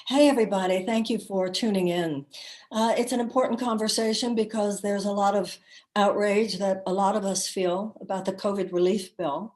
Hey, everybody. Thank you for tuning in. It's an important conversation because there's a lot of outrage that a lot of us feel about the COVID relief bill.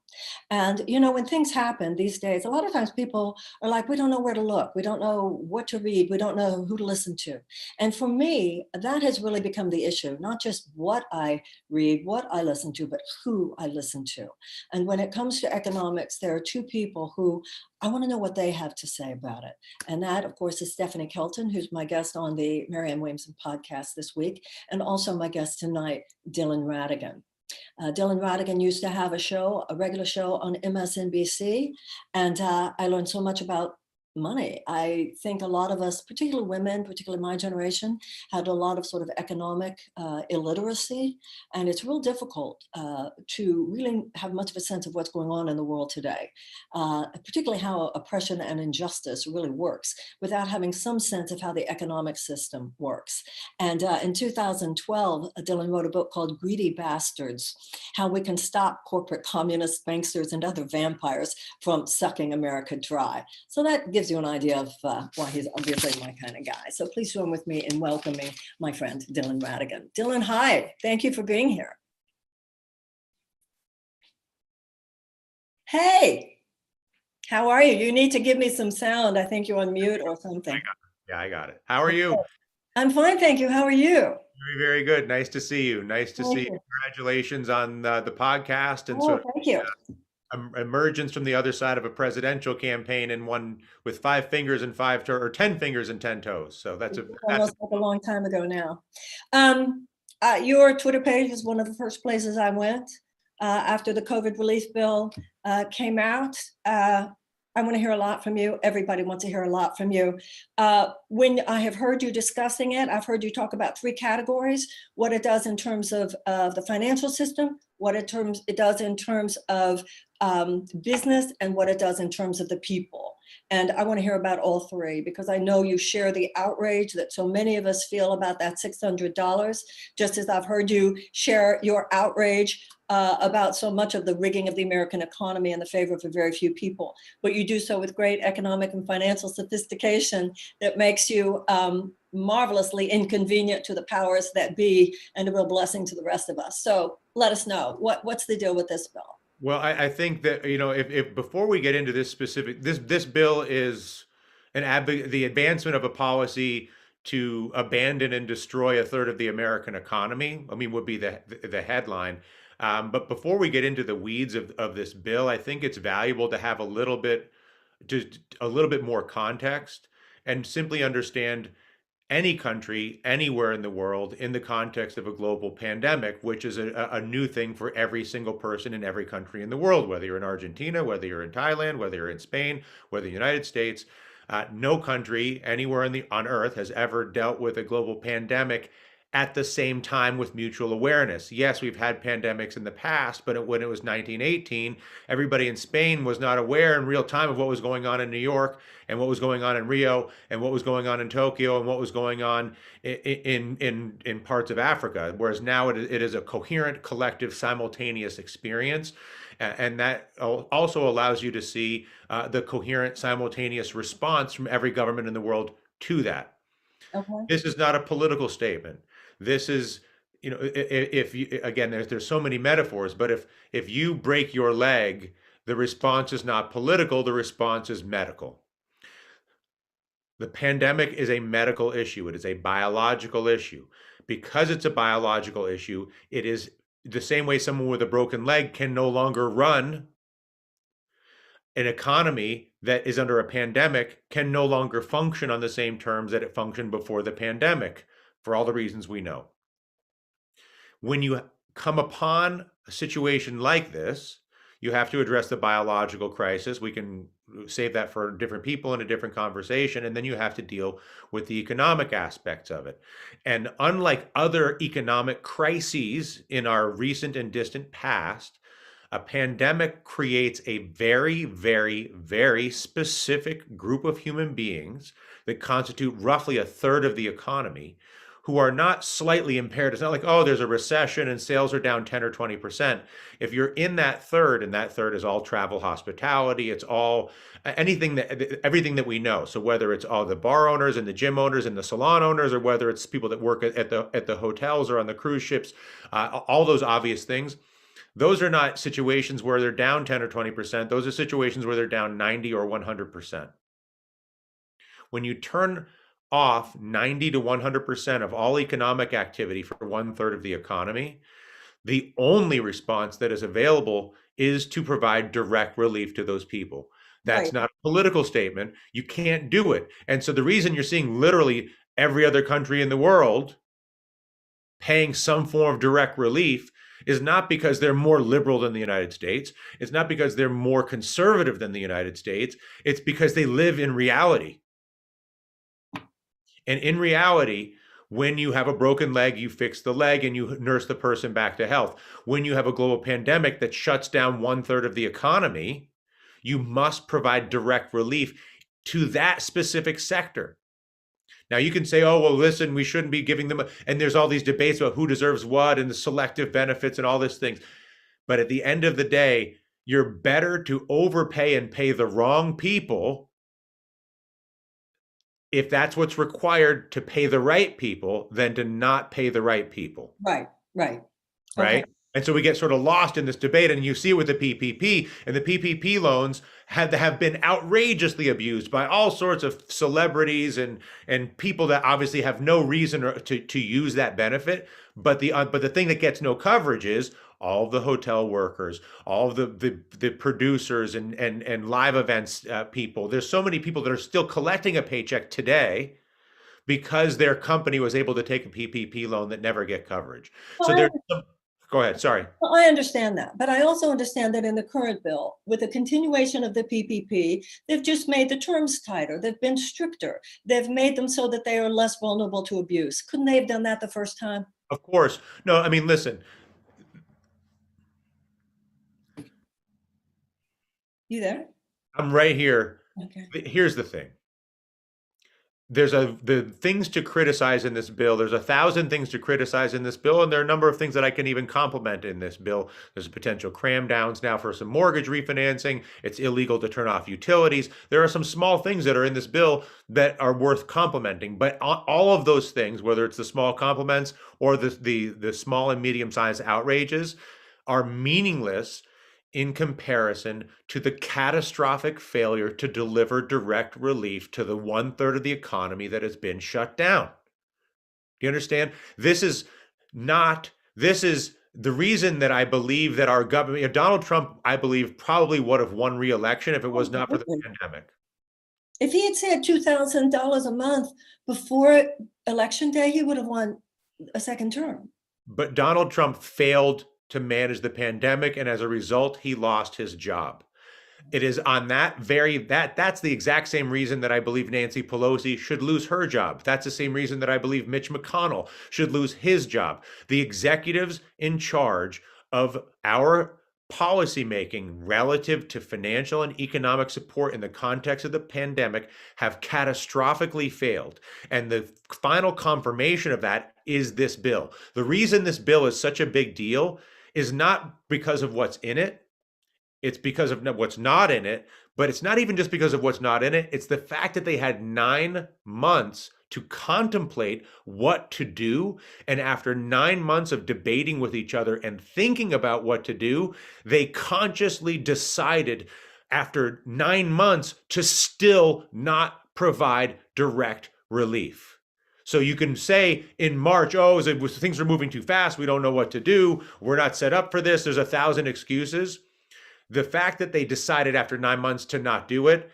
And, when things happen these days, a lot of times people are like, we don't know where to look. We don't know what to read. We don't know who to listen to. And for me, that has really become the issue, not just what I read, what I listen to, but who I listen to. And when it comes to economics, there are two people who I want to know what they have to say about it. And that, of course, is Stephanie Kelton, who's my guest on the Marianne Williamson podcast this week, and also my guest tonight, Dylan Ratigan. Dylan Ratigan used to have a regular show on MSNBC, and I learned so much about money. I think a lot of us, particularly women, particularly my generation, had a lot of sort of economic illiteracy, and it's real difficult to really have much of a sense of what's going on in the world today, particularly how oppression and injustice really works without having some sense of how the economic system works. And in 2012, Dylan wrote a book called Greedy Bastards: How We Can Stop Corporate Communists, Banksters, and Other Vampires from Sucking America Dry. So that gives you an idea of why he's obviously my kind of guy. So please join with me in welcoming my friend, Dylan Ratigan. Dylan, hi. Thank you for being here. Hey, how are you? You need to give me some sound. I think you're on mute or something. Yeah, I got it. How are you? I'm fine, thank you. How are you? Very, very good. Nice to see you. Nice to see Thank you. you. Congratulations on the podcast and Oh, sort thank you. of emergence from the other side of a presidential campaign and one with 5 fingers and five or 10 fingers and 10 toes. So It's that's almost like a long time ago now. Um, your Twitter page was one of the first places I went after the COVID relief bill came out. I want to hear a lot from you. Everybody wants to hear a lot from you. When I have heard you discussing it, I've heard you talk about three categories: what it does in terms of the financial system, what it does in terms of business, and what it does in terms of the people. And I want to hear about all three because I know you share the outrage that so many of us feel about that $600, just as I've heard you share your outrage about so much of the rigging of the American economy in the favor of a very few people. But you do so with great economic and financial sophistication that makes you marvelously inconvenient to the powers that be and a real blessing to the rest of us. So let us know, what's the deal with this bill? well, I think that if before we get into this specific this bill is the advancement of a policy to abandon and destroy a third of the American economy. I mean, would be the headline. But before we get into the weeds of this bill, I think it's valuable to have just a little bit more context and simply understand any country anywhere in the world in the context of a global pandemic, which is a new thing for every single person in every country in the world, whether you're in Argentina, whether you're in Thailand, whether you're in Spain, whether the United States. No country anywhere on earth has ever dealt with a global pandemic at the same time with mutual awareness. Yes, we've had pandemics in the past, but when it was 1918, everybody in Spain was not aware in real time of what was going on in New York and what was going on in Rio and what was going on in Tokyo and what was going on in parts of Africa. Whereas now it is a coherent, collective, simultaneous experience. And that also allows you to see the coherent, simultaneous response from every government in the world to that. Okay. This is not a political statement. This is, if you, again, there's so many metaphors, but if you break your leg, the response is not political, the response is medical. The pandemic is a medical issue. It is a biological issue. Because it's a biological issue, it is the same way someone with a broken leg can no longer run. An economy that is under a pandemic can no longer function on the same terms that it functioned before the pandemic, for all the reasons we know. When you come upon a situation like this, you have to address the biological crisis. We can save that for different people in a different conversation. And then you have to deal with the economic aspects of it. And unlike other economic crises in our recent and distant past, a pandemic creates a very, very, very specific group of human beings that constitute roughly a third of the economy who are not slightly impaired. It's not like, oh, there's a recession and sales are down 10 or 20%. If you're in that third, and that third is all travel, hospitality, it's all anything that everything that we know. So whether it's all the bar owners and the gym owners and the salon owners, or whether it's people that work at the hotels or on the cruise ships, all those obvious things, those are not situations where they're down 10 or 20%. Those are situations where they're down 90 or 100%. When you turn off 90 to 100% of all economic activity for one third of the economy, the only response that is available is to provide direct relief to those people. That's Right. not a political statement. You can't do it. And so the reason you're seeing literally every other country in the world paying some form of direct relief is not because they're more liberal than the United States. It's not because they're more conservative than the United States. It's because they live in reality. And in reality, when you have a broken leg, you fix the leg and you nurse the person back to health. When you have a global pandemic that shuts down one third of the economy, you must provide direct relief to that specific sector. Now you can say, oh, well, listen, we shouldn't be giving them, and there's all these debates about who deserves what and the selective benefits and all these things. But at the end of the day, you're better to overpay and pay the wrong people if that's what's required to pay the right people than to not pay the right people. Right. Right. Okay. Right. And so we get sort of lost in this debate, and you see it with the PPP, and the PPP loans have been outrageously abused by all sorts of celebrities and people that obviously have no reason to use that benefit. But the thing that gets no coverage is all of the hotel workers, all of the producers and live events people. There's so many people that are still collecting a paycheck today because their company was able to take a PPP loan that never get coverage. So Well, there's go ahead, sorry. Well, I understand that, but I also understand that in the current bill, with the continuation of the PPP, they've just made the terms tighter. They've been stricter. They've made them so that they are less vulnerable to abuse. Couldn't they have done that the first time? Of course. No, I mean, listen, You there? I'm right here. Okay. Here's the thing. The things to criticize in this bill. There's 1,000 things to criticize in this bill, and there are a number of things that I can even compliment in this bill. There's potential cram downs now for some mortgage refinancing. It's illegal to turn off utilities. There are some small things that are in this bill that are worth complimenting, but all of those things, whether it's the small compliments or the small and medium-sized outrages, are meaningless in comparison to the catastrophic failure to deliver direct relief to the one third of the economy that has been shut down. Do you understand? This is the reason that I believe that our government, Donald Trump, I believe, probably would have won re-election if it was not for the pandemic. If he had said $2,000 a month before election day, he would have won a second term. But Donald Trump failed to manage the pandemic, and as a result, he lost his job. It is on that's the exact same reason that I believe Nancy Pelosi should lose her job. That's the same reason that I believe Mitch McConnell should lose his job. The executives in charge of our policymaking relative to financial and economic support in the context of the pandemic have catastrophically failed. And the final confirmation of that is this bill. The reason this bill is such a big deal is not because of what's in it. It's because of what's not in it, but it's not even just because of what's not in it. It's the fact that they had 9 months to contemplate what to do. And after 9 months of debating with each other and thinking about what to do, they consciously decided after 9 months to still not provide direct relief. So you can say in March, oh, things are moving too fast. We don't know what to do. We're not set up for this. There's 1,000 excuses. The fact that they decided after 9 months to not do it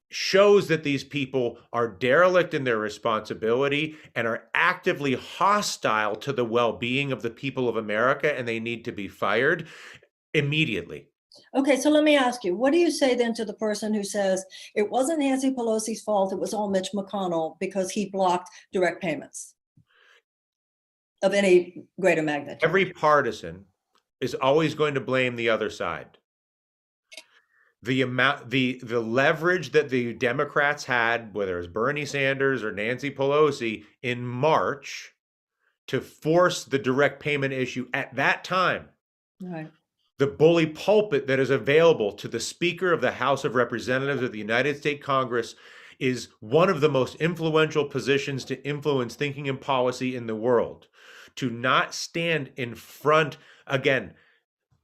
shows that these people are derelict in their responsibility and are actively hostile to the well-being of the people of America, and they need to be fired immediately. Okay, so let me ask you, what do you say then to the person who says it wasn't Nancy Pelosi's fault, it was all Mitch McConnell because he blocked direct payments of any greater magnitude? Every partisan is always going to blame the other side. the leverage that the Democrats had, whether it's Bernie Sanders or Nancy Pelosi in March, to force the direct payment issue at that time, Right. the bully pulpit that is available to the Speaker of the House of Representatives of the United States Congress is one of the most influential positions to influence thinking and policy in the world. To not stand in front, again,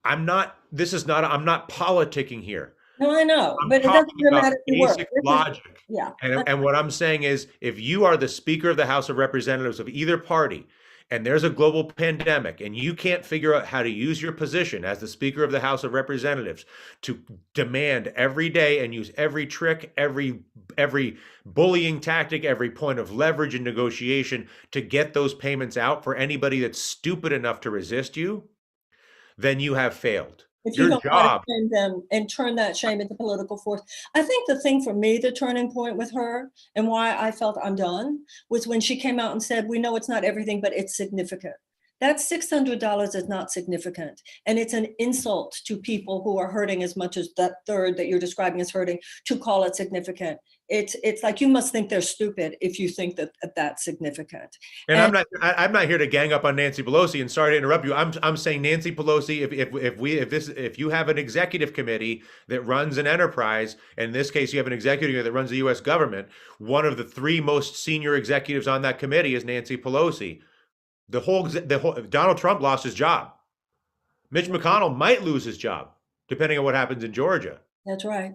I'm not politicking here. No, I know, I'm but it doesn't talking about dramatically work. basic This is, logic. yeah. And what I'm saying is, if you are the Speaker of the House of Representatives of either party, and there's a global pandemic, and you can't figure out how to use your position as the Speaker of the House of Representatives to demand every day and use every trick, every bullying tactic, every point of leverage and negotiation to get those payments out for anybody that's stupid enough to resist you, then you have failed. If you Your don't try to job. shame them and turn that shame into political force. I think the thing for me, the turning point with her and why I felt undone was when she came out and said, we know it's not everything, but it's significant. That $600 is not significant. And it's an insult to people who are hurting as much as that third that you're describing as hurting to call it significant. It's like you must think they're stupid if you think that that's significant. And And I'm not here to gang up on Nancy Pelosi. And sorry to interrupt you. I'm saying Nancy Pelosi. If you have an executive committee that runs an enterprise, in this case you have an executive committee that runs the U.S. government, one of the three most senior executives on that committee is Nancy Pelosi. The whole Donald Trump lost his job. Mitch McConnell might lose his job, depending on what happens in Georgia. that's right.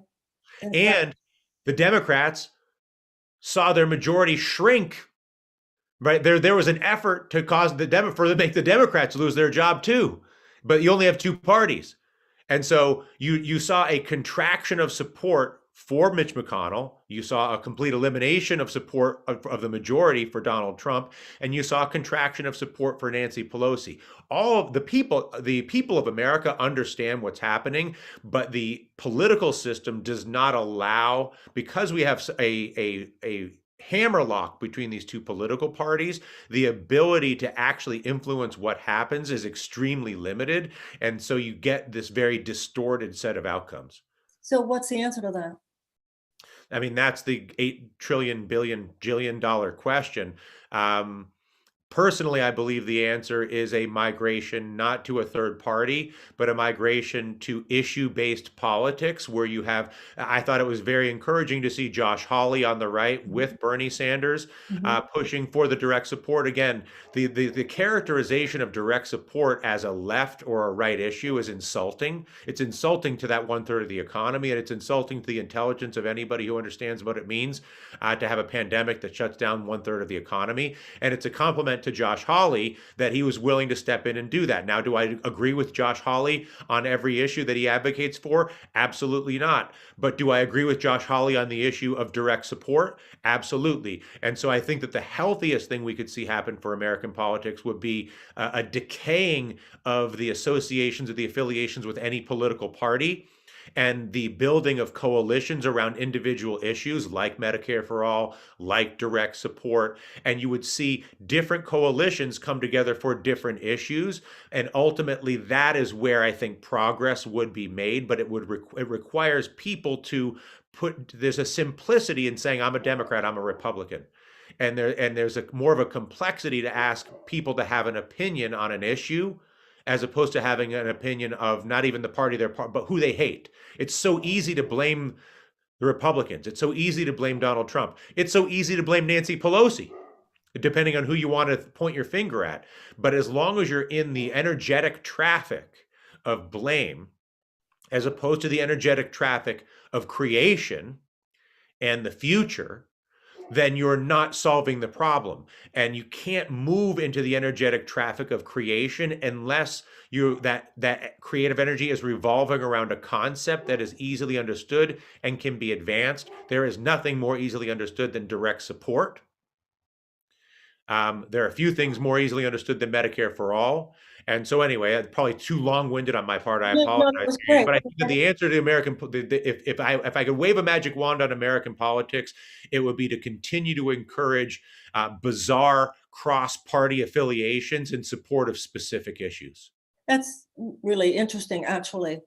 And the Democrats saw their majority shrink. Right there was an effort to make the Democrats lose their job too, but you only have two parties, and so you saw a contraction of support for Mitch McConnell. You saw a complete elimination of support of the majority for Donald Trump, and you saw a contraction of support for Nancy Pelosi. All of the people of America understand what's happening, but the political system does not allow, because we have a hammerlock between these two political parties, the ability to actually influence what happens is extremely limited. And so you get this very distorted set of outcomes. So what's the answer to that? I mean, that's the 8 trillion billion jillion dollar question. Personally, I believe the answer is a migration not to a third party, but a migration to issue-based politics where you have, I thought it was very encouraging to see Josh Hawley on the right with Bernie Sanders pushing for the direct support. Again, the characterization of direct support as a left or a right issue is insulting. It's insulting to that 1/3 of the economy, and it's insulting to the intelligence of anybody who understands what it means to have a pandemic that shuts down 1/3 of the economy. And it's a compliment to Josh Hawley that he was willing to step in and do that. Now, do I agree with Josh Hawley on every issue that he advocates for? Absolutely not. But do I agree with Josh Hawley on the issue of direct support? Absolutely. And so I think that the healthiest thing we could see happen for American politics would be a decaying of the associations or the affiliations with any political party, and the building of coalitions around individual issues like Medicare for all, like direct support. And you would see different coalitions come together for different issues. And ultimately, that is where I think progress would be made. But it requires people to there's a simplicity in saying, I'm a Democrat, I'm a Republican. And there's more of a complexity to ask people to have an opinion on an issue, as opposed to having an opinion of not even the party they're part, but who they hate. It's so easy to blame the Republicans. It's so easy to blame Donald Trump. It's so easy to blame Nancy Pelosi, depending on who you want to point your finger at. But as long as you're in the energetic traffic of blame, as opposed to the energetic traffic of creation and the future, then you're not solving the problem. And you can't move into the energetic traffic of creation unless that creative energy is revolving around a concept that is easily understood and can be advanced. There is nothing more easily understood than direct support. There are a few things more easily understood than Medicare for all. And so anyway, probably too long-winded on my part. I apologize. No, it was great. But I think that the answer to American, if I could wave a magic wand on American politics, it would be to continue to encourage bizarre cross-party affiliations in support of specific issues. That's really interesting, actually.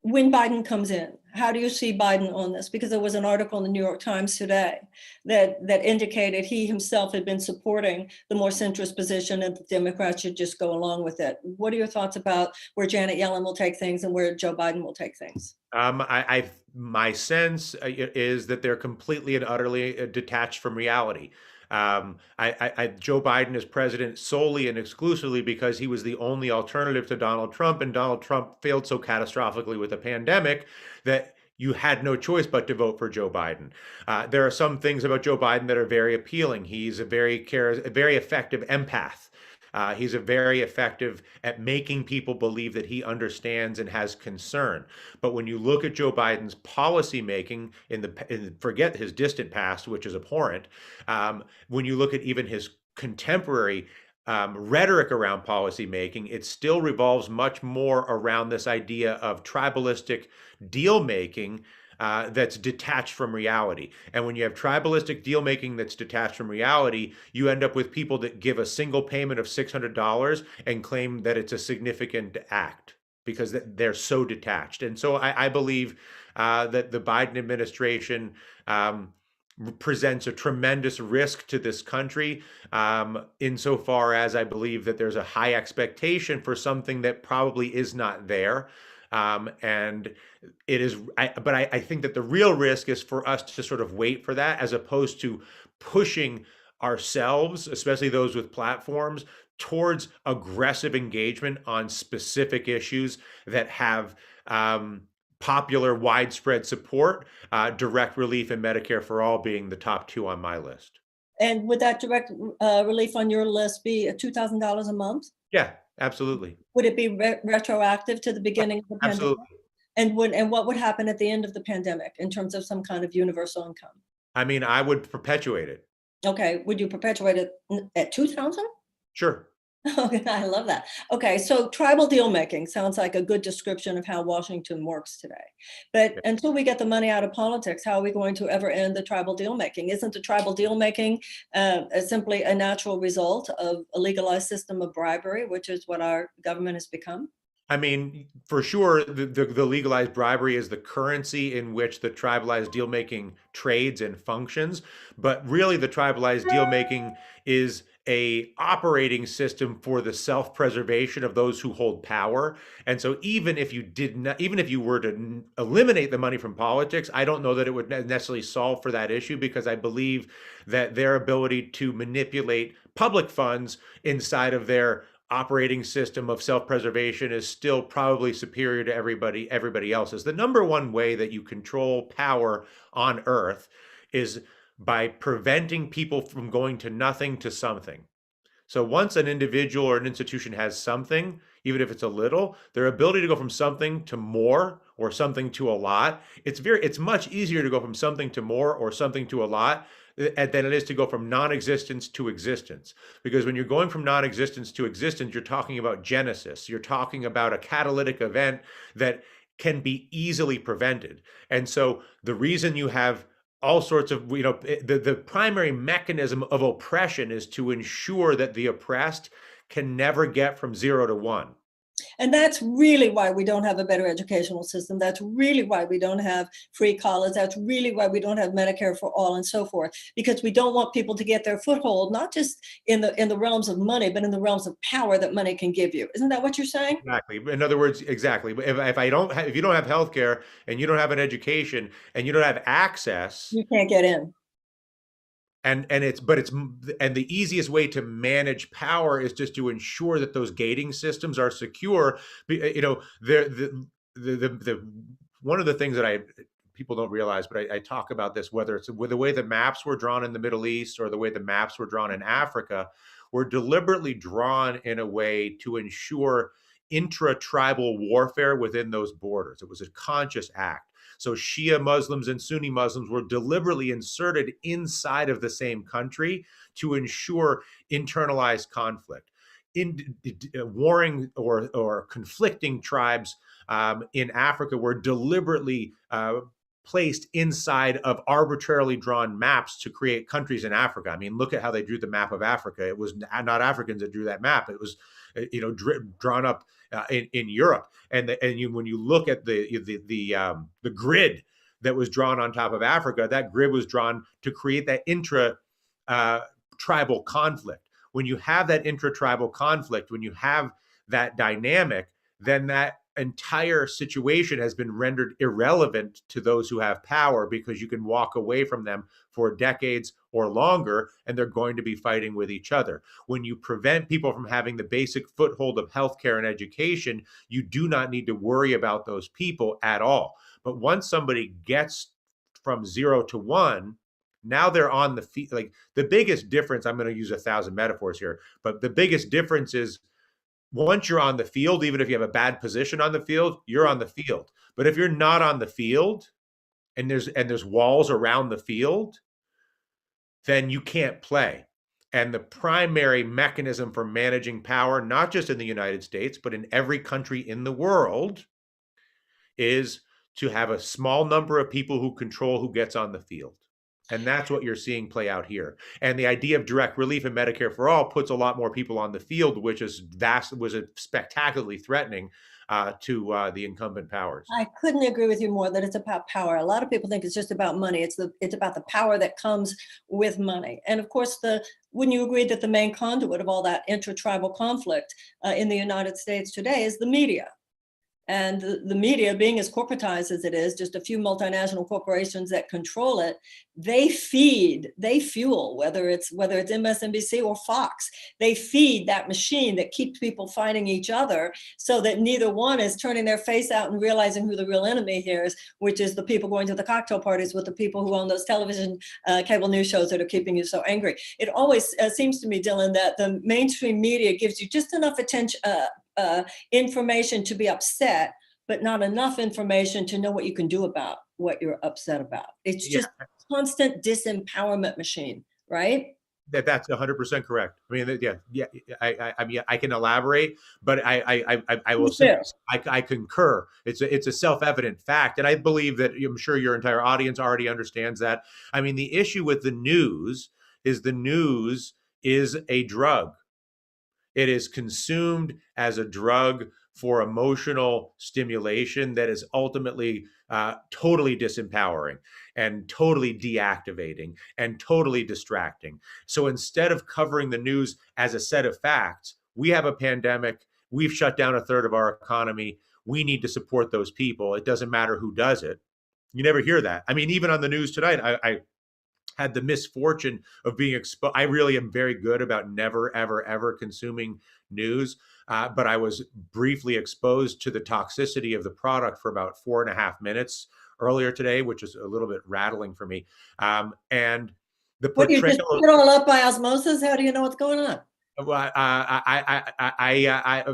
when Biden comes in, how do you see Biden on this? Because there was an article in the New York Times today that indicated he himself had been supporting the more centrist position and the Democrats should just go along with it. What are your thoughts about where Janet Yellen will take things and where Joe Biden will take things? My sense is that they're completely and utterly detached from reality. Joe Biden is president solely and exclusively because he was the only alternative to Donald Trump, and Donald Trump failed so catastrophically with the pandemic that you had no choice but to vote for Joe Biden. There are some things about Joe Biden that are very appealing. He's a very effective empath. He's a very effective at making people believe that he understands and has concern. But when you look at Joe Biden's policy making forget his distant past, which is abhorrent, when you look at even his contemporary rhetoric around policy making, it still revolves much more around this idea of tribalistic deal making that's detached from reality. And when you have tribalistic deal making that's detached from reality, you end up with people that give a single payment of $600 and claim that it's a significant act because they're so detached. And so I believe that the Biden administration presents a tremendous risk to this country, insofar as I believe that there's a high expectation for something that probably is not there. And it is, but I think that the real risk is for us to sort of wait for that as opposed to pushing ourselves, especially those with platforms, towards aggressive engagement on specific issues that have popular, widespread support, direct relief and Medicare for all being the top two on my list. And would that direct relief on your list be $2,000 a month? Yeah, absolutely. Would it be retroactive to the beginning of the pandemic? Absolutely. And what would happen at the end of the pandemic in terms of some kind of universal income? I mean, I would perpetuate it. Okay, would you perpetuate it at 2,000? Sure. Okay, I love that. Okay, so tribal deal making sounds like a good description of how Washington works today. But Yeah. until we get the money out of politics, how are we going to ever end the tribal deal making? Isn't the tribal deal making simply a natural result of a legalized system of bribery, which is what our government has become? I mean, for sure, the legalized bribery is the currency in which the tribalized deal making trades and functions. But really, the tribalized deal making is a operating system for the self-preservation of those who hold power. And so, even if you did not, even if you were to eliminate the money from politics, I don't know that it would necessarily solve for that issue because I believe that their ability to manipulate public funds inside of their operating system of self-preservation is still probably superior to everybody else's. The number one way that you control power on earth is by preventing people from going to nothing to something. So once an individual or an institution has something, even if it's a little, their ability to go from something to more or something to a lot, it's much easier to go from something to more or something to a lot than it is to go from non-existence to existence. Because when you're going from non-existence to existence, you're talking about genesis. You're talking about a catalytic event that can be easily prevented. And so the reason you have all sorts of, the primary mechanism of oppression is to ensure that the oppressed can never get from 0 to 1. And that's really why we don't have a better educational system. That's really why we don't have free college. That's really why we don't have Medicare for all and so forth, because we don't want people to get their foothold, not just in the realms of money, but in the realms of power that money can give you. Isn't that what you're saying? Exactly. In other words, exactly. If you don't have healthcare and you don't have an education and you don't have access, You can't get in. and the easiest way to manage power is just to ensure that those gating systems are secure. One of the things that people don't realize, but I talk about this, whether it's with the way the maps were drawn in the Middle East or the way the maps were drawn in Africa, were deliberately drawn in a way to ensure intra-tribal warfare within those borders. It was a conscious act. So Shia Muslims and Sunni Muslims were deliberately inserted inside of the same country to ensure internalized conflict. Warring or conflicting tribes in Africa were deliberately placed inside of arbitrarily drawn maps to create countries in Africa. I mean, look at how they drew the map of Africa. It was not Africans that drew that map. It was, drawn up in Europe. When you look at the grid that was drawn on top of Africa, that grid was drawn to create that intra tribal conflict. When you have that intra-tribal conflict, when you have that dynamic, then that entire situation has been rendered irrelevant to those who have power, because you can walk away from them for decades or longer and they're going to be fighting with each other. When you prevent people from having the basic foothold of healthcare and education, you do not need to worry about those people at all. But once somebody gets from 0 to 1, now they're on the field. Like, the biggest difference, I'm going to use 1,000 metaphors here, but the biggest difference is, once you're on the field, even if you have a bad position on the field, you're on the field. But if you're not on the field and there's walls around the field, then you can't play. And the primary mechanism for managing power, not just in the United States, but in every country in the world, is to have a small number of people who control who gets on the field. And that's what you're seeing play out here. And the idea of direct relief and Medicare for all puts a lot more people on the field, which was spectacularly threatening to the incumbent powers. I couldn't agree with you more that it's about power. A lot of people think it's just about money. It's about the power that comes with money. And of course, wouldn't you agree that the main conduit of all that intertribal conflict in the United States today is the media? And the media, being as corporatized as it is, just a few multinational corporations that control it, they fuel, whether it's MSNBC or Fox, they feed that machine that keeps people fighting each other, so that neither one is turning their face out and realizing who the real enemy here is, which is the people going to the cocktail parties with the people who own those television cable news shows that are keeping you so angry. It always seems to me, Dylan, that the mainstream media gives you just enough attention, information to be upset, but not enough information to know what you can do about what you're upset about. It's just a constant disempowerment machine, right? That's 100% correct. I mean, yeah. I mean, I can elaborate, but I will say I concur. It's a self-evident fact, and I believe that, I'm sure your entire audience already understands that. I mean, the issue with the news is a drug. It is consumed as a drug for emotional stimulation that is ultimately totally disempowering and totally deactivating and totally distracting. So instead of covering the news as a set of facts, we have a pandemic, we've shut down 1/3 of our economy, we need to support those people. It doesn't matter who does it. You never hear that. I mean, even on the news tonight, I had the misfortune of being exposed. I really am very good about never, ever, ever consuming news. But I was briefly exposed to the toxicity of the product for about 4.5 minutes earlier today, which is a little bit rattling for me. And the What, you portrayal. just put it all up by osmosis? How do you know what's going on? Well,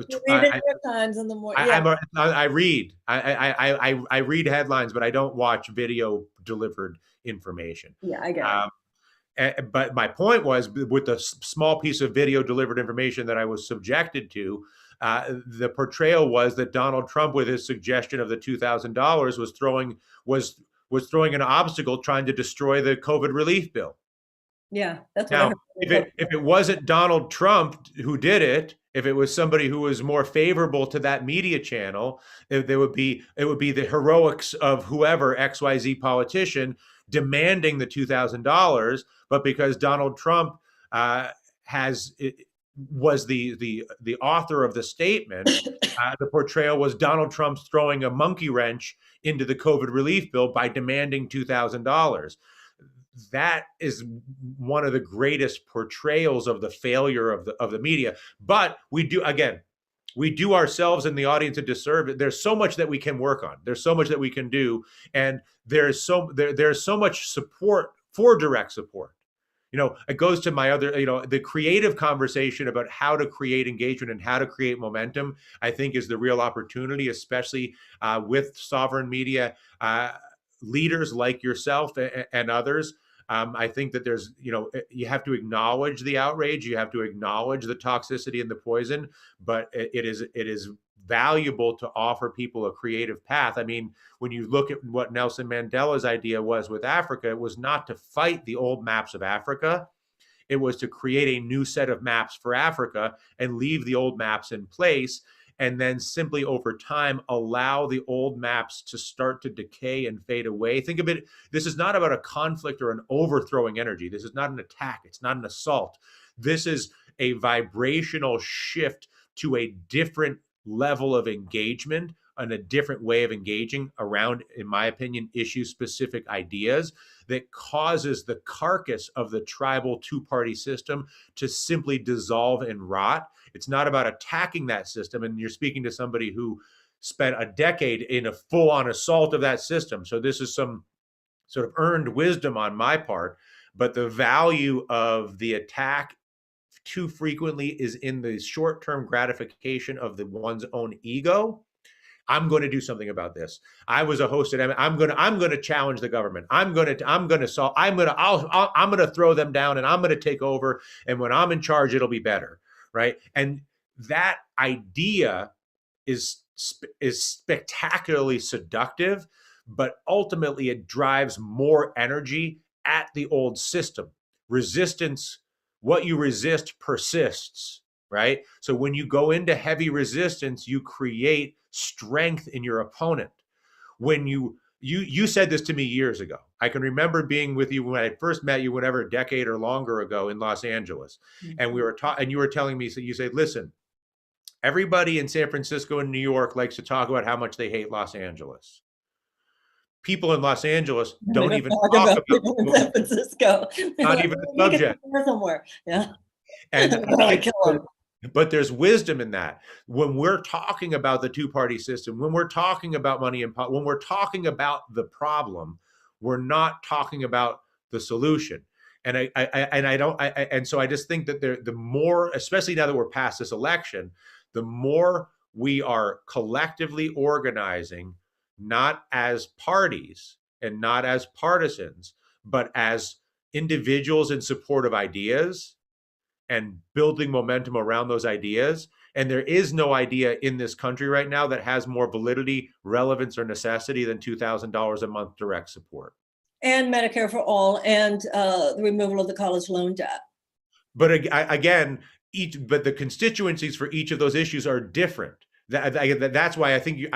You read it 4 times in the morning. Yeah. I read. I read headlines, but I don't watch video delivered information. Yeah, I get it. But my point was, with the small piece of video delivered information that I was subjected to, the portrayal was that Donald Trump, with his suggestion of the $2,000, was throwing an obstacle trying to destroy the COVID relief bill. Yeah, that's what now, if it wasn't Donald Trump who did it, if it was somebody who was more favorable to that media channel, it would be the heroics of whoever, XYZ politician, demanding the $2,000. But because Donald Trump was the author of the statement, the portrayal was Donald Trump's throwing a monkey wrench into the COVID relief bill by demanding $2,000. That is one of the greatest portrayals of the failure of the media. But we do ourselves and the audience a disservice. There's so much that we can work on. There's so much that we can do, and there's so much support for direct support. It goes to my other, the creative conversation about how to create engagement and how to create momentum, I think, is the real opportunity, especially with sovereign media leaders like yourself and others. I think that there's, you have to acknowledge the outrage, you have to acknowledge the toxicity and the poison, but it is valuable to offer people a creative path. I mean, when you look at what Nelson Mandela's idea was with Africa, it was not to fight the old maps of Africa. It was to create a new set of maps for Africa and leave the old maps in place, and then simply over time allow the old maps to start to decay and fade away. Think of it, this is not about a conflict or an overthrowing energy. This is not an attack. It's not an assault. This is a vibrational shift to a different level of engagement and a different way of engaging around, in my opinion, issue-specific ideas that causes the carcass of the tribal two-party system to simply dissolve and rot. It's not about attacking that system. And you're speaking to somebody who spent a decade in a full-on assault of that system. So this is some sort of earned wisdom on my part. But the value of the attack too frequently is in the short-term gratification of the one's own ego. I'm going to do something about this. I was a host at I'm going to challenge the government. I'm going to throw them down and I'm going to take over. And when I'm in charge, it'll be better. Right. And that idea is spectacularly seductive, but ultimately it drives more energy at the old system. Resistance, what you resist persists. Right. So when you go into heavy resistance, you create strength in your opponent. When you said this to me years ago. I can remember being with you when I first met you, whatever, a decade or longer ago in Los Angeles. Mm-hmm. And we were and you were telling me, so you said, listen, everybody in San Francisco and New York likes to talk about how much they hate Los Angeles. People in Los Angeles don't even talk about people in San Francisco. Not even the subject. Somewhere. Yeah. And but there's wisdom in that. When we're talking about the two-party system, when we're talking about money and when we're talking about the problem, we're not talking about the solution. And so I just think that the more, especially now that we're past this election, the more we are collectively organizing, not as parties and not as partisans, but as individuals in support of ideas, and building momentum around those ideas. And there is no idea in this country right now that has more validity, relevance, or necessity than $2,000 a month direct support. And Medicare for all, and the removal of the college loan debt. But again, but the constituencies for each of those issues are different. That's why I think you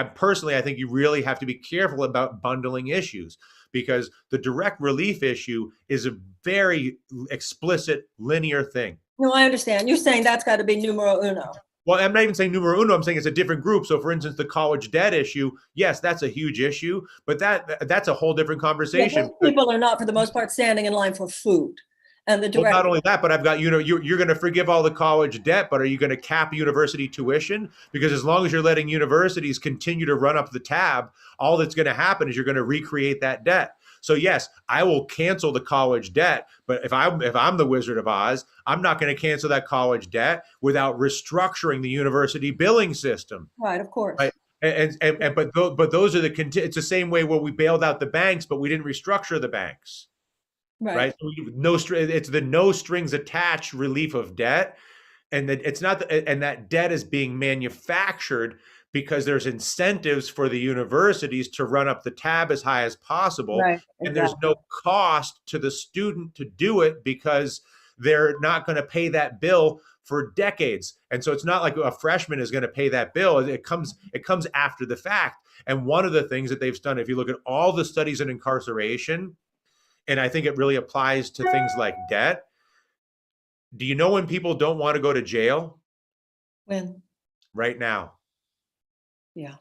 really have to be careful about bundling issues, because the direct relief issue is a very explicit linear thing. No, I understand. You're saying that's got to be numero uno. Well, I'm not even saying numero uno. I'm saying it's a different group. So, for instance, the college debt issue, yes, that's a huge issue, but that's a whole different conversation. Yeah, people are not, for the most part, standing in line for food. And the direct. Well, not only that, but I've got, you're going to forgive all the college debt, but are you going to cap university tuition? Because as long as you're letting universities continue to run up the tab, all that's going to happen is you're going to recreate that debt. So yes, I will cancel the college debt, but if I'm the Wizard of Oz, I'm not going to cancel that college debt without restructuring the university billing system. Right, of course. Right? But those are it's the same way where we bailed out the banks, but we didn't restructure the banks. Right. So it's the no strings attached relief of debt, and that it's not, and that debt is being manufactured because there's incentives for the universities to run up the tab as high as possible. Right, exactly. And there's no cost to the student to do it because they're not going to pay that bill for decades. And so it's not like a freshman is going to pay that bill. It comes after the fact. And one of the things that they've done, if you look at all the studies in incarceration, and I think it really applies to things like debt. Do you know when people don't want to go to jail? When? Right now. Yeah.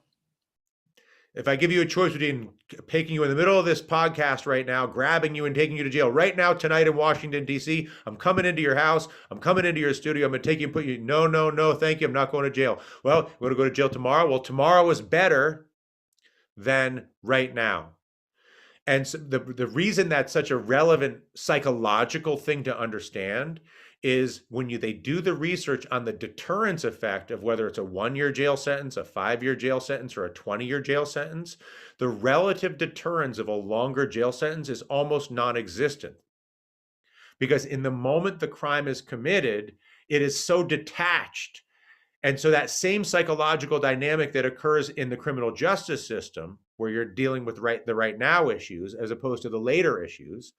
If I give you a choice between taking you in the middle of this podcast right now, grabbing you and taking you to jail right now, tonight in Washington, D.C., I'm coming into your house, I'm coming into your studio, I'm going to take you and put you, no, thank you, I'm not going to jail. Well, you want to go to jail tomorrow? Well, tomorrow is better than right now. And so the reason that's such a relevant psychological thing to understand is when they do the research on the deterrence effect of whether it's a 1-year jail sentence, a 5-year jail sentence, or a 20-year jail sentence, the relative deterrence of a longer jail sentence is almost non-existent. Because in the moment the crime is committed, it is so detached And so that same psychological dynamic that occurs in the criminal justice system, where you're dealing with the right now issues as opposed to the later issues,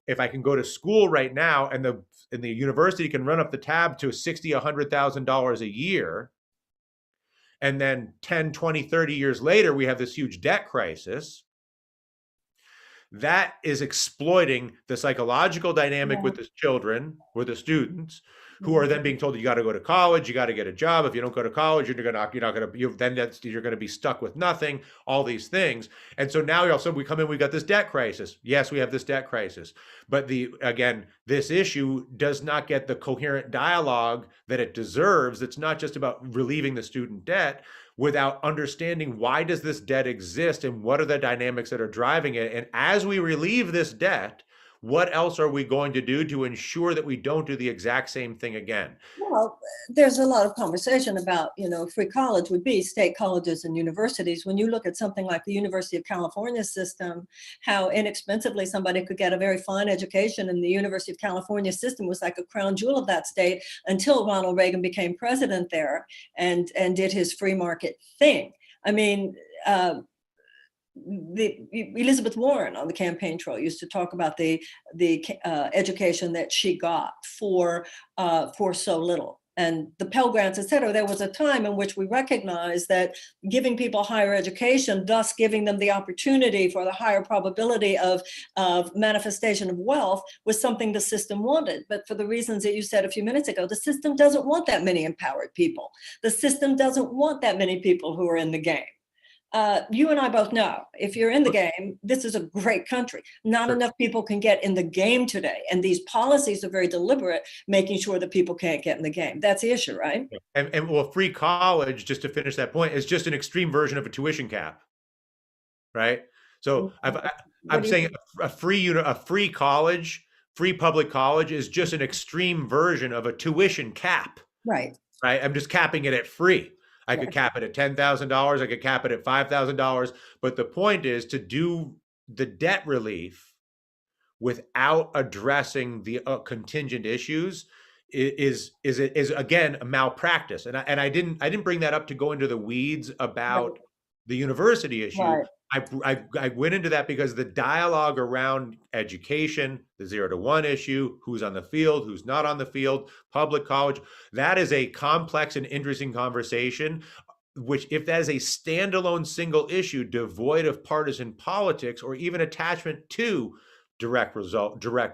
if I can go to school right now and the university can run up the tab to $60,000-$100,000 a year, and then 10, 20, 30 years later, we have this huge debt crisis, that is exploiting the psychological dynamic Yeah. with the children or the students who Mhm. are then being told you got to go to college, you got to get a job. If you don't go to college, you're not going to you're going to be stuck with nothing. All these things, and so now also we come in, we got this debt crisis. Yes, we have this debt crisis, but this issue does not get the coherent dialogue that it deserves. It's not just about relieving the student debt without understanding why does this debt exist and what are the dynamics that are driving it. And as we relieve this debt, what else are we going to do to ensure that we don't do the exact same thing again? Well, there's a lot of conversation about, free college would be state colleges and universities. When you look at something like the University of California system, how inexpensively somebody could get a very fine education, and the University of California system was like a crown jewel of that state until Ronald Reagan became president there and did his free market thing. I mean, Elizabeth Warren on the campaign trail used to talk about the education that she got for so little, and the Pell Grants, et cetera. There was a time in which we recognized that giving people higher education, thus giving them the opportunity for the higher probability of manifestation of wealth, was something the system wanted. But for the reasons that you said a few minutes ago, the system doesn't want that many empowered people. The system doesn't want that many people who are in the game. You and I both know if you're in the game, this is a great country. Not enough people can get in the game today. And these policies are very deliberate, making sure that people can't get in the game. That's the issue, right? And well, free college, just to finish that point, is just an extreme version of a tuition cap, right? So I'm saying a free college, free public college is just an extreme version of a tuition cap. Right. Right. I'm just capping it at free. I could cap it at $10,000. I could cap it at $5,000. But the point is to do the debt relief without addressing the contingent issues is again a malpractice. And I didn't bring that up to go into the weeds about the university issue. Right. I went into that because the dialogue around education, the 0 to 1 issue, who's on the field, who's not on the field, public college, that is a complex and interesting conversation, which if that is a standalone single issue devoid of partisan politics or even attachment to direct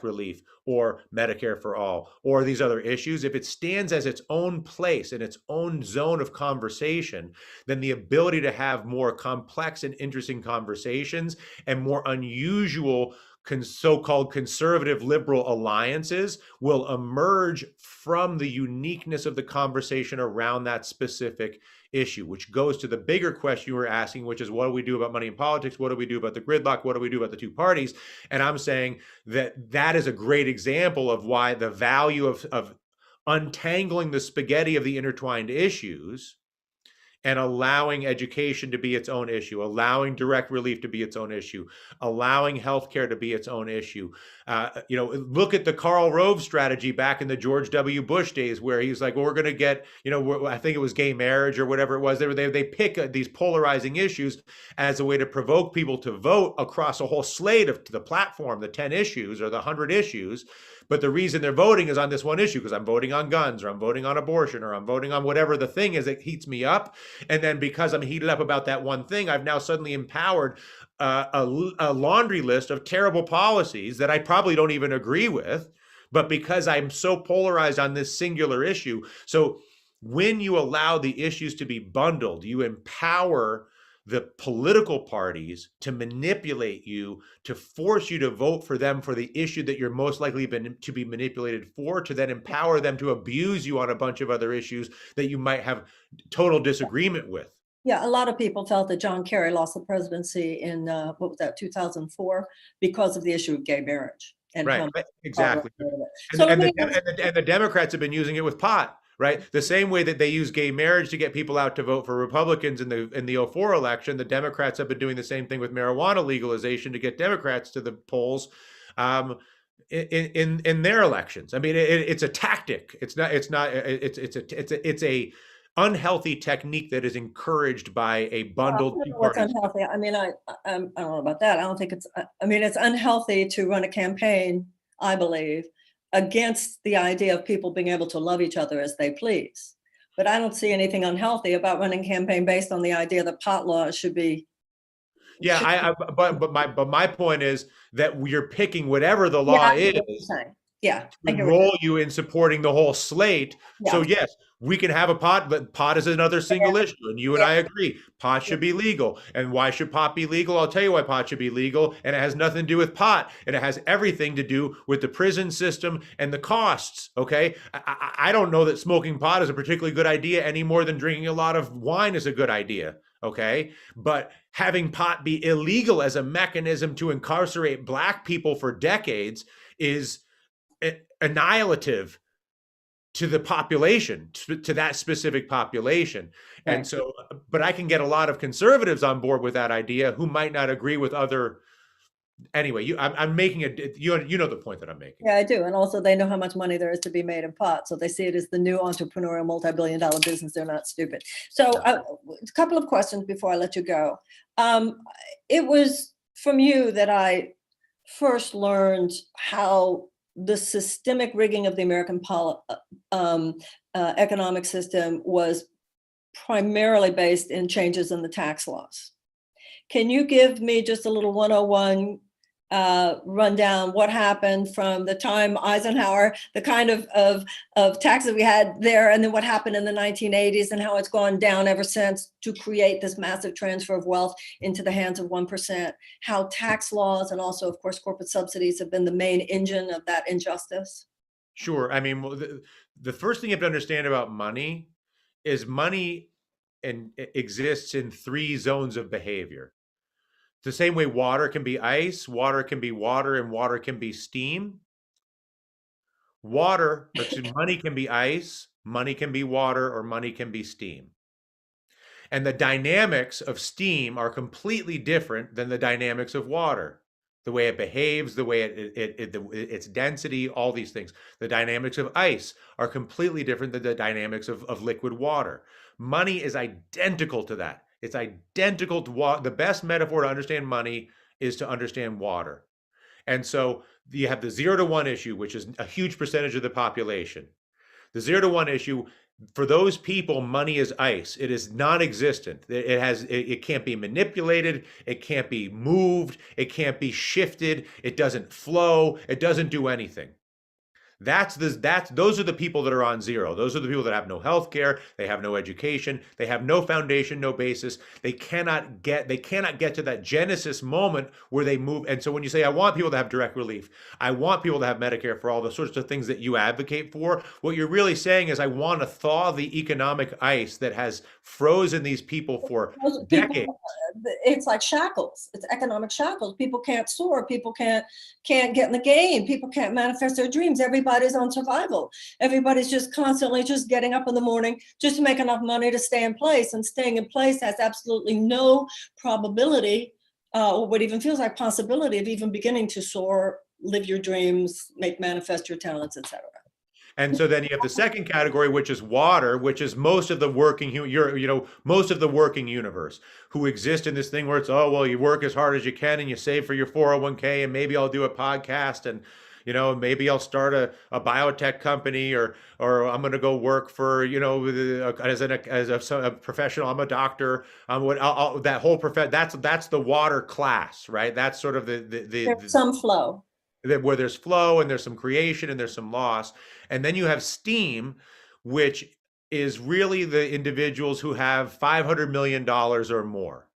relief or Medicare for all or these other issues, if it stands as its own place in its own zone of conversation, then the ability to have more complex and interesting conversations and more unusual so-called conservative liberal alliances will emerge from the uniqueness of the conversation around that specific issue, which goes to the bigger question you were asking, which is what do we do about money in politics? What do we do about the gridlock? What do we do about the two parties? And I'm saying that is a great example of why the value of untangling the spaghetti of the intertwined issues and allowing education to be its own issue, allowing direct relief to be its own issue, allowing healthcare to be its own issue. Look at the Karl Rove strategy back in the George W. Bush days, where he's like, well, we're going to get, I think it was gay marriage or whatever it was. They pick these polarizing issues as a way to provoke people to vote across a whole slate of the platform, the 10 issues or the 100 issues. But the reason they're voting is on this one issue because I'm voting on guns or I'm voting on abortion or I'm voting on whatever the thing is that heats me up. And then because I'm heated up about that one thing, I've now suddenly empowered a laundry list of terrible policies that I probably don't even agree with. But because I'm so polarized on this singular issue. So when you allow the issues to be bundled, you empower the political parties to manipulate you, to force you to vote for them for the issue that you're most likely to be manipulated for, to then empower them to abuse you on a bunch of other issues that you might have total disagreement with. Yeah, a lot of people felt that John Kerry lost the presidency in, 2004, because of the issue of gay marriage. And right, exactly. So and the Democrats have been using it with pot. Right. The same way that they use gay marriage to get people out to vote for Republicans in the 04 election, the Democrats have been doing the same thing with marijuana legalization to get Democrats to the polls in their elections. I mean, it's a tactic. It's unhealthy technique that is encouraged by a I bundled don't two know what's parties. unhealthy. I mean, I don't know about that. I don't think it's, I mean, it's unhealthy to run a campaign, I believe, against the idea of people being able to love each other as they please. But I don't see anything unhealthy about running a campaign based on the idea that pot laws Yeah, should be, but my point is that you're picking whatever the yeah, law I is get what you're saying. Yeah, to I get what you're, enroll you in supporting the whole slate. So yeah, yes, we can have a pot, but pot is another single issue, and you and yeah, I agree. Pot yeah, should be legal. And why should pot be legal? I'll tell you why pot should be legal, and it has nothing to do with pot, and it has everything to do with the prison system and the costs. Okay, I don't know that smoking pot is a particularly good idea any more than drinking a lot of wine is a good idea. Okay, but having pot be illegal as a mechanism to incarcerate black people for decades is annihilative to the population, to that specific population. And right. so, but I can get a lot of conservatives on board with that idea who might not agree with other. Anyway, I'm making you know the point that I'm making. Yeah, I do. And also they know how much money there is to be made in pot. So they see it as the new entrepreneurial multi-billion-dollar business. They're not stupid. So a couple of questions before I let you go. Um, it was from you that I first learned how the systemic rigging of the American economic system was primarily based in changes in the tax laws. Can you give me just a little 101 rundown what happened from the time Eisenhower, the kind of taxes we had there, and then what happened in the 1980s and how it's gone down ever since to create this massive transfer of wealth into the hands of 1%, how tax laws and also, of course, corporate subsidies have been the main engine of that injustice? Sure. I mean, well, the first thing you have to understand about money is money and exists in three zones of behavior. The same way water can be ice, water can be water, and water can be steam. Money can be ice, money can be water, or money can be steam. And the dynamics of steam are completely different than the dynamics of water. The way it behaves, the way its density, all these things. The dynamics of ice are completely different than the dynamics of liquid water. Money is identical to that. It's identical to water. The best metaphor to understand money is to understand water. And so you have the 0 to 1 issue, which is a huge percentage of the population. The 0 to 1 issue, for those people, money is ice. It is non-existent. It can't be manipulated. It can't be moved. It can't be shifted. It doesn't flow. It doesn't do anything. Those are the people that are on 0. Those are the people that have no health care, they have no education, they have no foundation, no basis. They cannot get to that genesis moment where they move. And so when you say I want people to have direct relief, I want people to have Medicare for all the sorts of things that you advocate for, what you're really saying is I want to thaw the economic ice that has frozen these people for decades. People, it's like shackles. It's economic shackles. People can't soar. People can't get in the game. People can't manifest their dreams. Everybody's on survival. Everybody's just constantly just getting up in the morning just to make enough money to stay in place. And staying in place has absolutely no probability, or what even feels like possibility of even beginning to soar, live your dreams, manifest your talents, etc. And so then you have the second category, which is water, which is most of the most of the working universe who exist in this thing where it's, oh, well, you work as hard as you can and you save for your 401k and maybe I'll do a podcast and, maybe I'll start a biotech company or I'm going to go work for, as a professional, I'm a doctor. That whole that's the water class, right? That's sort of There's some flow. where there's flow and there's some creation and there's some loss. And then you have steam, which is really the individuals who have $500 million or more.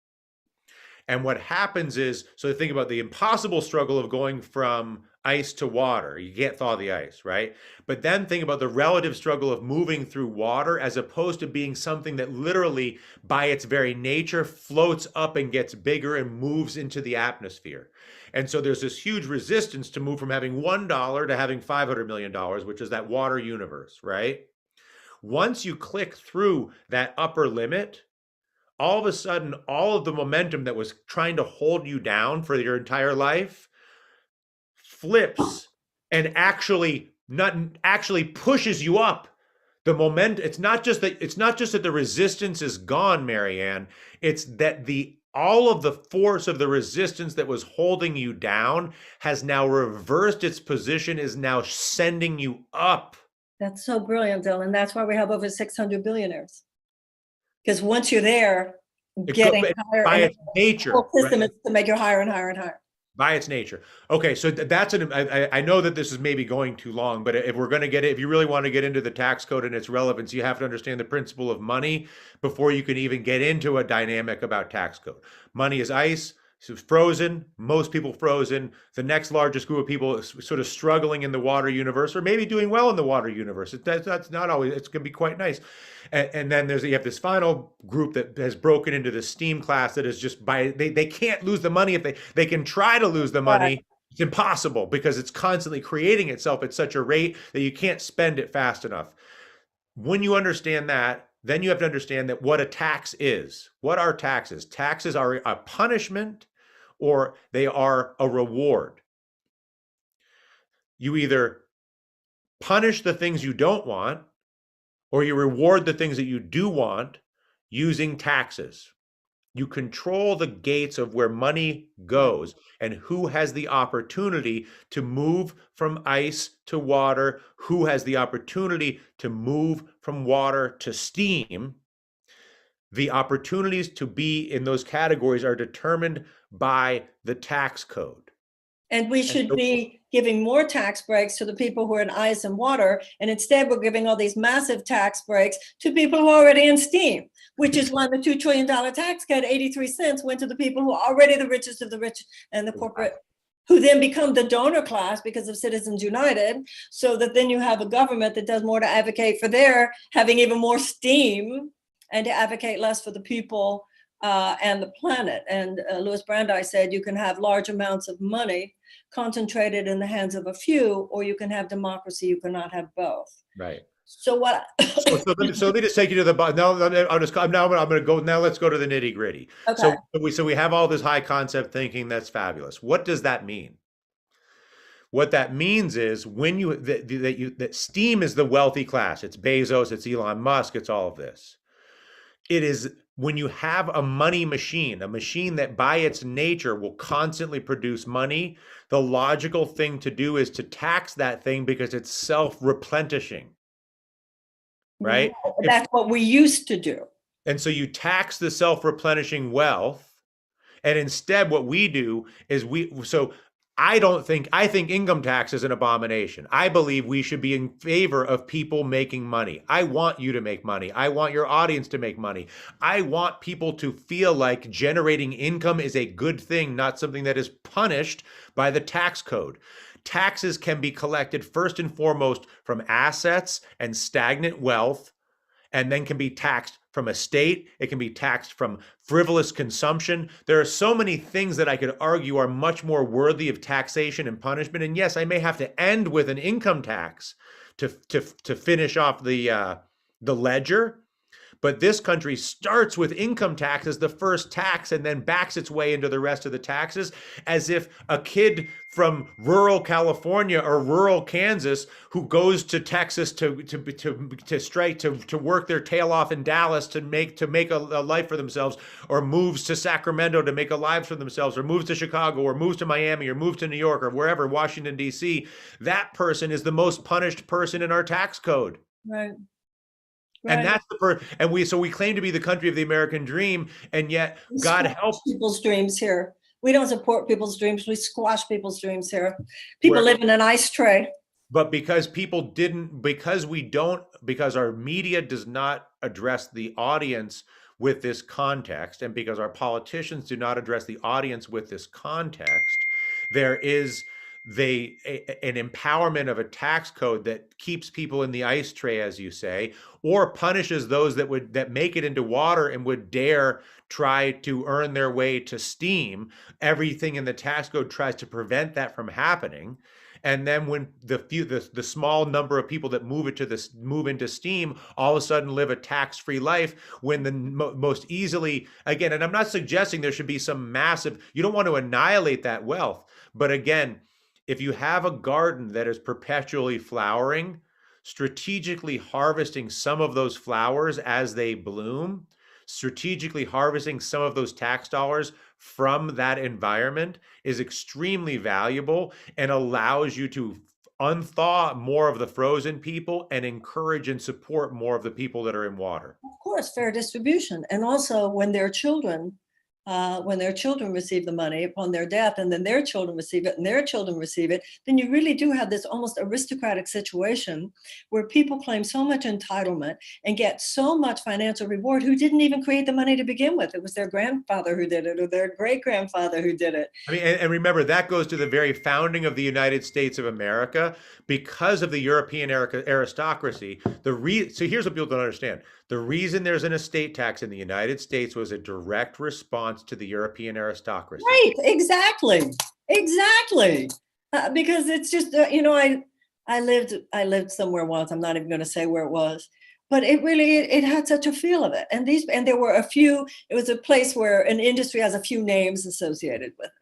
And what happens is, so think about the impossible struggle of going from ice to water. You can't thaw the ice, right? But then think about the relative struggle of moving through water as opposed to being something that literally, by its very nature, floats up and gets bigger and moves into the atmosphere. And so there's this huge resistance to move from having $1 to having $500 million, which is that water universe, right? Once you click through that upper limit, all of a sudden, all of the momentum that was trying to hold you down for your entire life flips and actually pushes you up it's not just that the resistance is gone, Marianne. It's that the all of the force of the resistance that was holding you down has now reversed its position, is now sending you up. That's so brilliant, Dylan. That's why we have over 600 billionaires. Because once you're there, getting higher, By and its the nature, whole system right? is to make you higher and higher and higher. By its nature. Okay, so I know that this is maybe going too long, but if we're going to if you really want to get into the tax code and its relevance, you have to understand the principle of money before you can even get into a dynamic about tax code. Money is ice. So frozen, most people frozen. The next largest group of people sort of struggling in the water universe, or maybe doing well in the water universe. That's not always, it's going to be quite nice. And then you have this final group that has broken into the STEAM class that is just they can't lose the money. If they can try to lose the Right. money, it's impossible because it's constantly creating itself at such a rate that you can't spend it fast enough. When you understand that, then you have to understand that what a tax is. What are taxes? Taxes are a punishment or they are a reward. You either punish the things you don't want or you reward the things that you do want using taxes. You control the gates of where money goes and who has the opportunity to move from ice to water, who has the opportunity to move from water to steam. The opportunities to be in those categories are determined by the tax code. And we And should so, be giving more tax breaks to the people who are in ice and water. And instead, we're giving all these massive tax breaks to people who are already in steam, which is why the $2 trillion tax cut, 83 cents, went to the people who are already the richest of the rich and the corporate, who then become the donor class because of Citizens United. So that then you have a government that does more to advocate for their having even more steam and to advocate less for the people and the planet. And Louis Brandeis said you can have large amounts of money concentrated in the hands of a few, or you can have democracy. You cannot have both. right. So what? So let me just take you to the bottom. I'm going to go. Now let's go to the nitty gritty. Okay. So we have all this high concept thinking. That's fabulous. What does that mean? What that means is when that steam is the wealthy class. It's Bezos. It's Elon Musk. It's all of this. It is when you have a money machine, a machine that by its nature will constantly produce money, the logical thing to do is to tax that thing because it's self-replenishing, right? That's what we used to do. And so you tax the self-replenishing wealth, and instead what we do is I think income tax is an abomination. I believe we should be in favor of people making money. I want you to make money. I want your audience to make money. I want people to feel like generating income is a good thing, not something that is punished by the tax code. Taxes can be collected first and foremost from assets and stagnant wealth, and then can be taxed from estate. It can be taxed from frivolous consumption. There are so many things that I could argue are much more worthy of taxation and punishment. And yes, I may have to end with an income tax to finish off the ledger. But this country starts with income tax as the first tax and then backs its way into the rest of the taxes, as if a kid from rural California or rural Kansas who goes to Texas to strike to work their tail off in Dallas to make a life for themselves, or moves to Sacramento to make a life for themselves, or moves to Chicago, or moves to Miami, or moves to New York, or wherever, Washington, D.C., that person is the most punished person in our tax code. Right. And that's we claim to be the country of the American dream, and yet God help people's dreams here. We don't support people's dreams. We squash people's dreams here. People live in an ice tray. But because our media does not address the audience with this context, and because our politicians do not address the audience with this context, there is an empowerment of a tax code that keeps people in the ice tray, as you say, or punishes those that make it into water and would dare try to earn their way to steam. Everything in the tax code tries to prevent that from happening. And then when the small number of people that move into steam all of a sudden live a tax-free life, when the most easily, again, and I'm not suggesting there should be some massive, you don't want to annihilate that wealth, but again, if you have a garden that is perpetually flowering, strategically harvesting some of those flowers as they bloom, strategically harvesting some of those tax dollars from that environment is extremely valuable and allows you to unthaw more of the frozen people and encourage and support more of the people that are in water. Of course, fair distribution. And also when their children receive the money upon their death, and then their children receive it, and their children receive it, then you really do have this almost aristocratic situation where people claim so much entitlement and get so much financial reward who didn't even create the money to begin with. It was their grandfather who did it, or their great grandfather who did it. I mean, and remember, that goes to the very founding of the United States of America because of the European aristocracy. So here's what people don't understand. The reason there's an estate tax in the United States was a direct response to the European aristocracy. Right, exactly. Because it's just, I lived somewhere once. I'm not even going to say where it was, but it had such a feel of it. And there were a few. It was a place where an industry has a few names associated with it.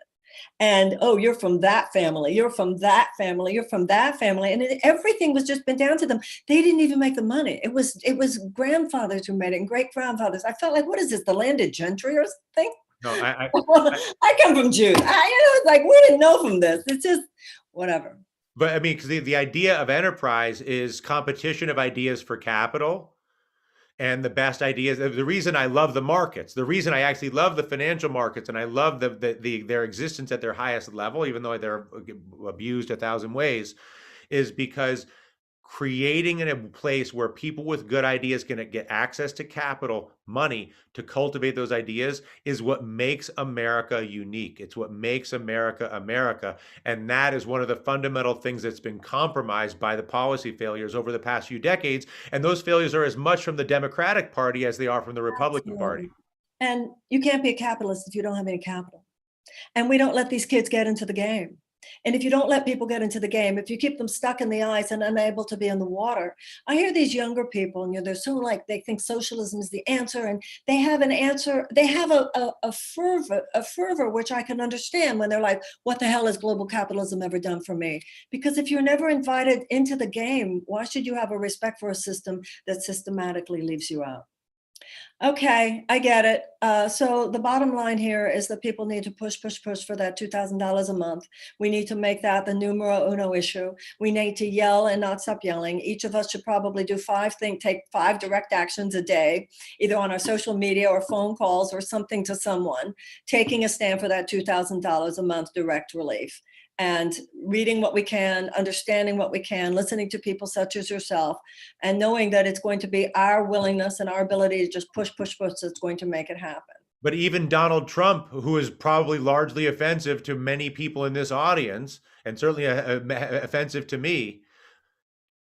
And oh, you're from that family, you're from that family, you're from that family, and everything was just been down to them. They didn't even make the money. It was grandfathers who made it and great grandfathers. I felt like, what is this, the landed gentry or something? No, I come from Jews. It's like, we didn't know from this. It's just whatever. But I mean, because the idea of enterprise is competition of ideas for capital. And the best ideas. The reason I love the markets, the reason I actually love the financial markets, and I love their existence at their highest level, even though they're abused 1,000 ways, is because creating in a place where people with good ideas can get access to capital, money to cultivate those ideas is what makes America unique. It's what makes America America. And that is one of the fundamental things that's been compromised by the policy failures over the past few decades. And those failures are as much from the Democratic Party as they are from the Republican Party. And you can't be a capitalist if you don't have any capital. And we don't let these kids get into the game. And if you don't let people get into the game, if you keep them stuck in the ice and unable to be in the water, I hear these younger people, and they're so like, they think socialism is the answer, and they have an answer. They have a fervor, which I can understand when they're like, what the hell has global capitalism ever done for me? Because if you're never invited into the game, why should you have a respect for a system that systematically leaves you out? Okay, I get it. So the bottom line here is that people need to push for that $2,000 a month. We need to make that the numero uno issue. We need to yell and not stop yelling. Each of us should probably take 5 direct actions a day, either on our social media or phone calls or something to someone, taking a stand for that $2,000 a month direct relief. And reading what we can, understanding what we can, listening to people such as yourself, and knowing that it's going to be our willingness and our ability to just push that's going to make it happen. But even Donald Trump, who is probably largely offensive to many people in this audience, and certainly offensive to me,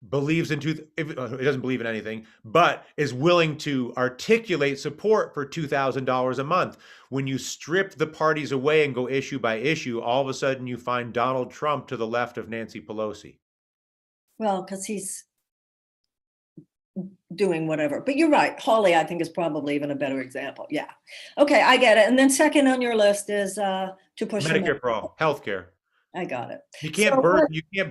believes in he doesn't believe in anything, but is willing to articulate support for $2,000 a month. When you strip the parties away and go issue by issue, all of a sudden you find Donald Trump to the left of Nancy Pelosi. Well, because he's doing whatever. But you're right. Hawley, I think, is probably even a better example. Yeah. Okay, I get it. And then second on your list is to push Medicare for all, healthcare. I got it. You can't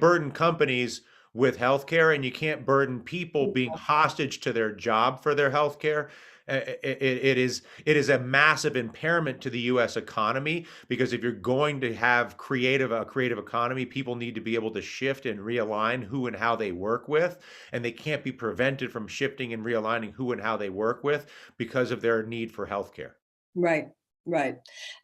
burden companies with healthcare, and you can't burden people being hostage to their job for their healthcare. It is a massive impairment to the U.S. economy, because if you're going to have a creative economy, people need to be able to shift and realign who and how they work with, and they can't be prevented from shifting and realigning who and how they work with because of their need for healthcare. Right.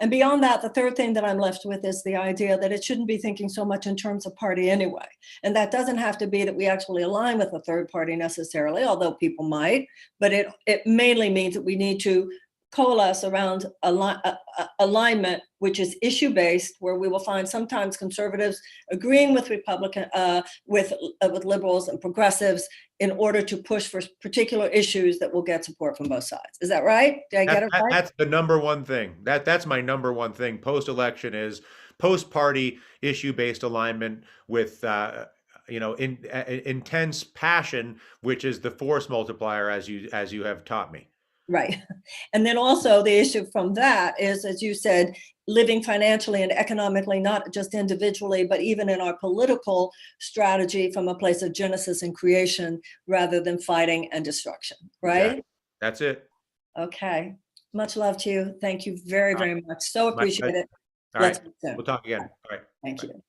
And beyond that, the third thing that I'm left with is the idea that it shouldn't be thinking so much in terms of party anyway. And that doesn't have to be that we actually align with a third party necessarily, although people might, but it mainly means that we need to coalesce around alignment, which is issue-based, where we will find sometimes conservatives agreeing with with liberals and progressives in order to push for particular issues that will get support from both sides. Is that right? Did I get it right? That's the number one thing. That's my number one thing post-election is post-party issue-based alignment with intense passion, which is the force multiplier, as you have taught me. Right. And then also the issue from that is, as you said, living financially and economically, not just individually, but even in our political strategy from a place of genesis and creation rather than fighting and destruction. Right? Exactly. That's it. Okay. Much love to you. Thank you very, All right. very much. So My appreciate pleasure. it. All Let's right. meet soon. We'll talk again. All right. Thank Bye. you.